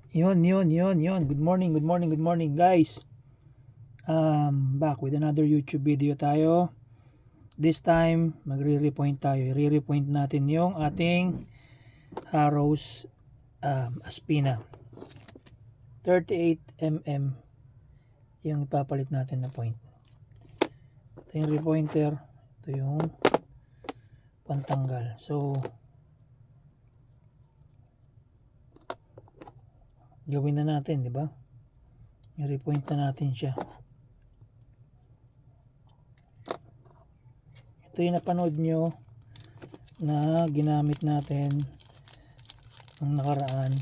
Yun. Good morning guys. Back with another YouTube video tayo. This time, magre-repoint tayo. I-repoint natin yung ating Harrows Aspina. 38mm yung ipapalit natin na point. Ito yung repointer. Ito yung pantanggal. So, gawin na natin, di ba? I-repoint na natin siya. Ito yung napanood nyo na ginamit natin ang nakaraan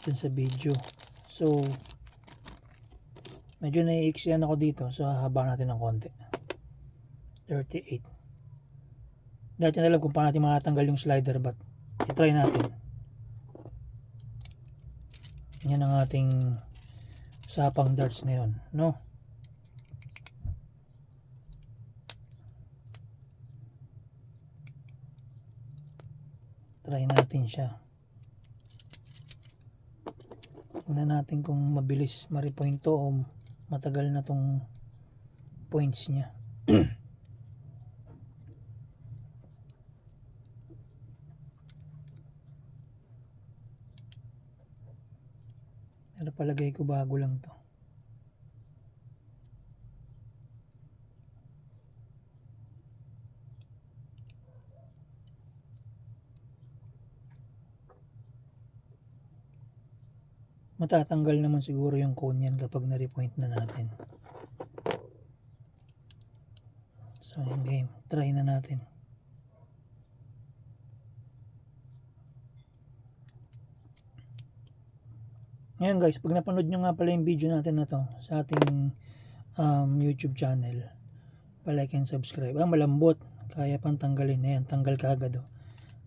dun sa video. So, medyo nai-extend ako dito. So, hahaba natin ng konti. 38. Dahil na alam kung paano natin makatanggal yung slider, but i-try natin. Yan ang ating sapang darts ngayon, no? Try natin siya. Tingnan natin kung mabilis ma-repoint to o matagal na tong points niya. Pero palagay ko bago lang to. Matatanggal naman siguro yung cone yan kapag na-repoint na natin. So, yung game, try na natin. Ngayon guys, pag napanood nyo nga pala yung video natin na to sa ating YouTube channel, pa-like and subscribe. Malambot, kaya pang tanggalin na yan, tanggal ka agad.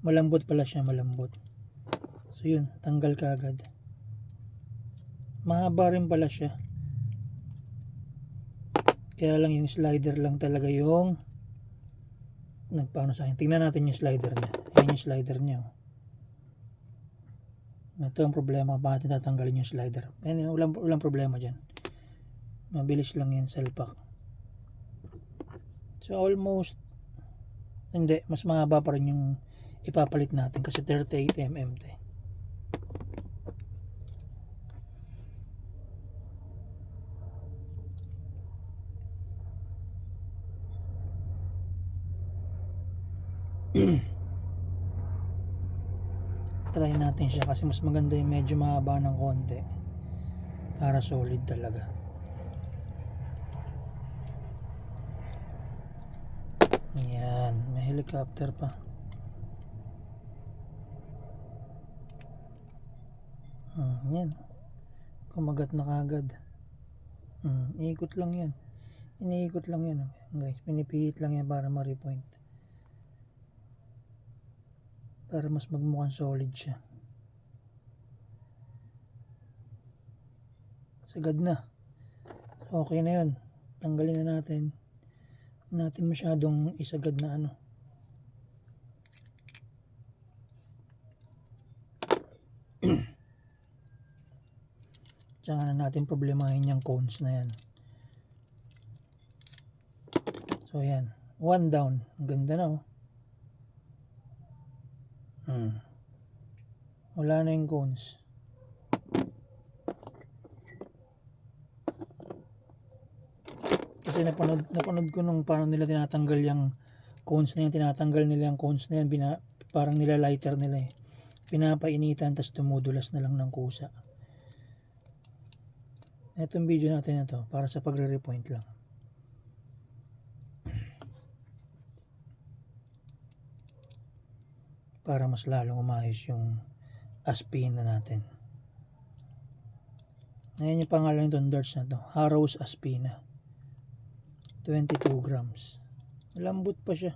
Malambot pala siya, malambot. So yun, tanggal ka agad. Mahaba rin pala siya, kaya lang yung slider lang talaga yung nagpaano sa akin. Tingnan natin yung slider niya. Ayan yung slider niya. Ito ang problema, bakit tatanggalin yung slider. Ayan, walang problema dyan, mabilis lang yan, salpak. So almost, hindi, mas mahaba pa rin yung ipapalit natin kasi 38mm to. Try natin siya kasi mas maganda yung medyo mahaba ng konti para solid talaga. Yan, may helicopter pa. Yan, kumagat na kagad. Iikot lang yan, iniikot lang yan guys, pinipihit lang yan para ma-repoint, para mas magmukhang solid siya. Sagad na, okay na yun. Tanggalin na natin masyadong isagad na ano. Tsaka na natin problemahin yung cones na yan. So yan, one down, ang ganda na wala na yung cones. Kasi napanood ko nung paano nila tinatanggal yung cones na yan. Tinatanggal nila yung cones na yan, parang nila lighter nila pinapainitan, tas dumudulas na lang ng kusa. Itong video natin na to para sa pagre-repoint lang, para mas lalong umayos yung Aspina natin. Ayan yung pangalan nitong darts na to, Harrows Aspina. 22 grams. Malambot pa siya.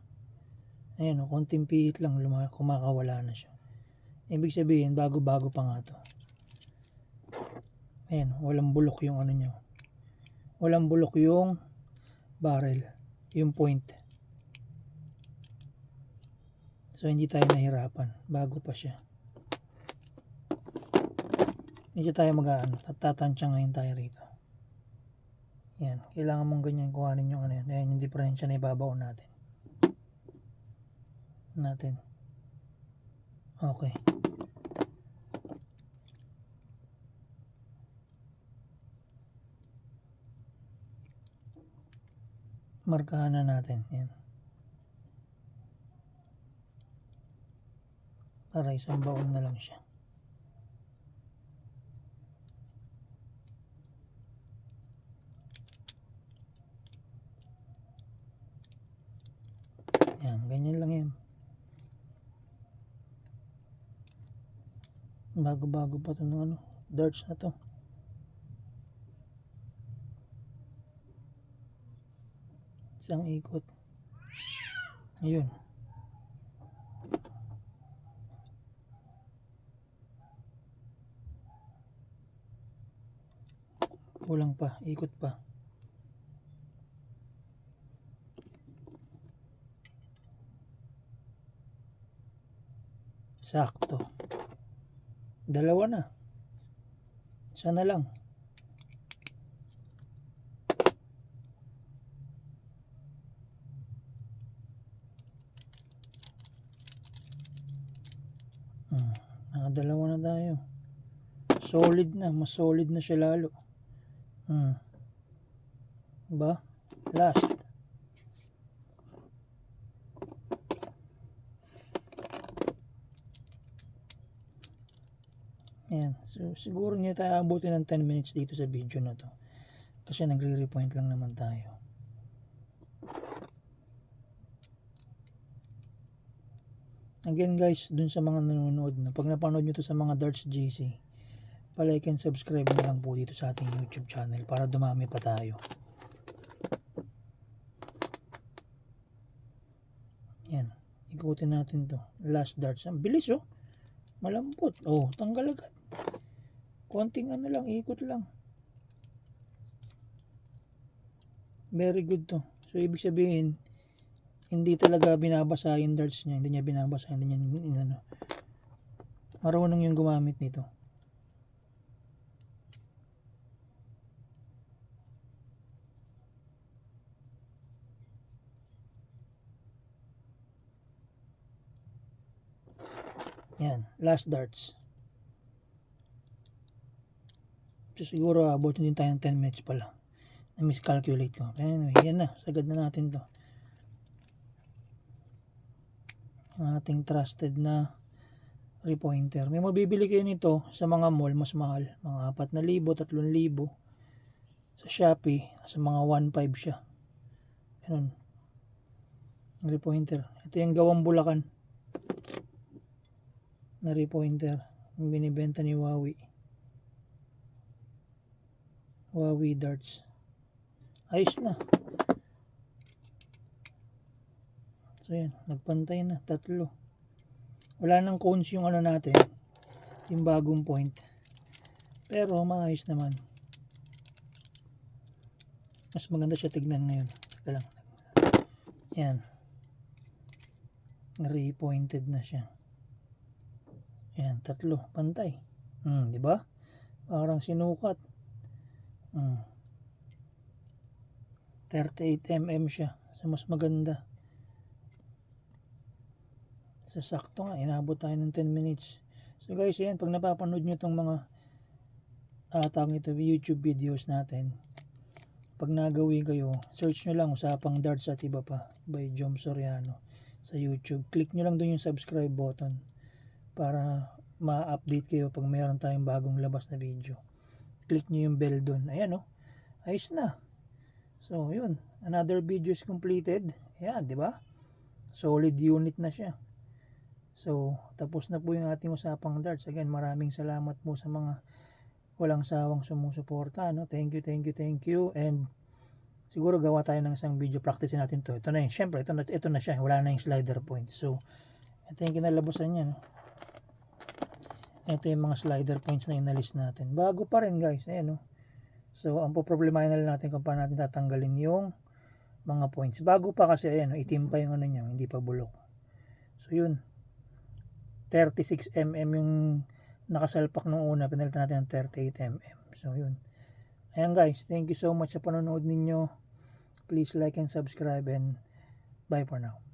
Ayan konting pihit lang, kumakawala na siya. Ibig sabihin, bago-bago pa nga to. Ayan, walang bulok yung ano nyo. Walang bulok yung barrel, yung point. So hindi tayo nahirapan, bago pa siya. Hindi tayo mag-aano, tatansya ngayon tayo rito. Yan, kailangan mong ganyan kuhanin yung ano yan. Ayan yung diferensya na ibabaw natin. Okay. Markahan na natin. Yan. Para isang baon na lang siya. Yan, ganyan lang yan. Bago-bago pa ito ng ano, darts na to. Isang ikot. Ayun. Kulang pa, ikot pa. Sakto. Dalawa na. Isa na lang. Nakadalawa na tayo. Solid na. Mas solid na siya lalo. Ba? Last. Ayan. So, siguro niya tayo abutin ng 10 minutes dito sa video na to. Kasi nagre-repoint lang naman tayo. Again guys, dun sa mga nanonood na, pag napanood nyo to sa mga Darts GC, like and subscribe na lang po dito sa ating YouTube channel para dumami pa tayo. Yan. Ikutin natin to. Last darts. Ang bilis oh. Malambot. Oh, tanggal agad. Konting ano lang, ikot lang. Very good to. So, ibig sabihin, hindi talaga binabasa yung darts niya. Hindi niya binabasa. Hindi niya, ano. Marunong yung gumamit nito. Yan. Last darts. So, siguro abutin din tayo ng 10 minutes pala. Na-miscalculate ko. Anyway, yan na. Sagad na natin to. Ang ating trusted na repointer. May mabibili kayo nito sa mga mall, mas mahal. Mga 4,000, 3,000. Sa Shopee, sa mga 1,500 siya. Ganun. Repointer. Ito yung gawang Bulacan na repointer. Yung binibenta ni Huawei. Huawei darts. Ayos na. So yan, nagpantay na, 3. Wala nang cones yung ano natin, yung bagong point. Pero maayos naman. Mas maganda siya tignan ngayon. Teka lang. Yan. Repointed na siya. Yan, 3, pantay. Di ba? Parang sinukat. 38mm siya. So mas maganda. So sakto nga, inabot tayo ng 10 minutes. So guys, yan, pag napapanood nyo itong mga tawag ito, YouTube videos natin, pag nagawi kayo, search nyo lang Usapang Darts at iba pa by Jom Soriano sa YouTube. Click nyo lang doon yung subscribe button para ma-update kayo pag mayroon tayong bagong labas na video. Click nyo yung bell doon. Ayan oh, ayos na. So yun, another video is completed. Ayan, di ba? Solid unit na siya. So, tapos na po yung ating Usapang Darts. Again, maraming salamat po sa mga walang sawang sumusuporta. No? Thank you. And siguro gawa tayo ng isang video. Practice natin to. Ito na yun. Siyempre, ito na siya. Wala na yung slider point. So, ito yung kinalabasan niya. No? Ito yung mga slider points na inalis natin. Bago pa rin guys. Ayan, no? So, ang problemahin na lang natin kung paano natin tatanggalin yung mga points. Bago pa kasi, ayan, no? Itim pa yung ano niya. Hindi pa bulok. So, yun. 36mm yung nakasalpak nung una, pinalitan natin ng 38mm. So yun. Ayan guys, thank you so much sa panonood ninyo. Please like and subscribe and bye for now.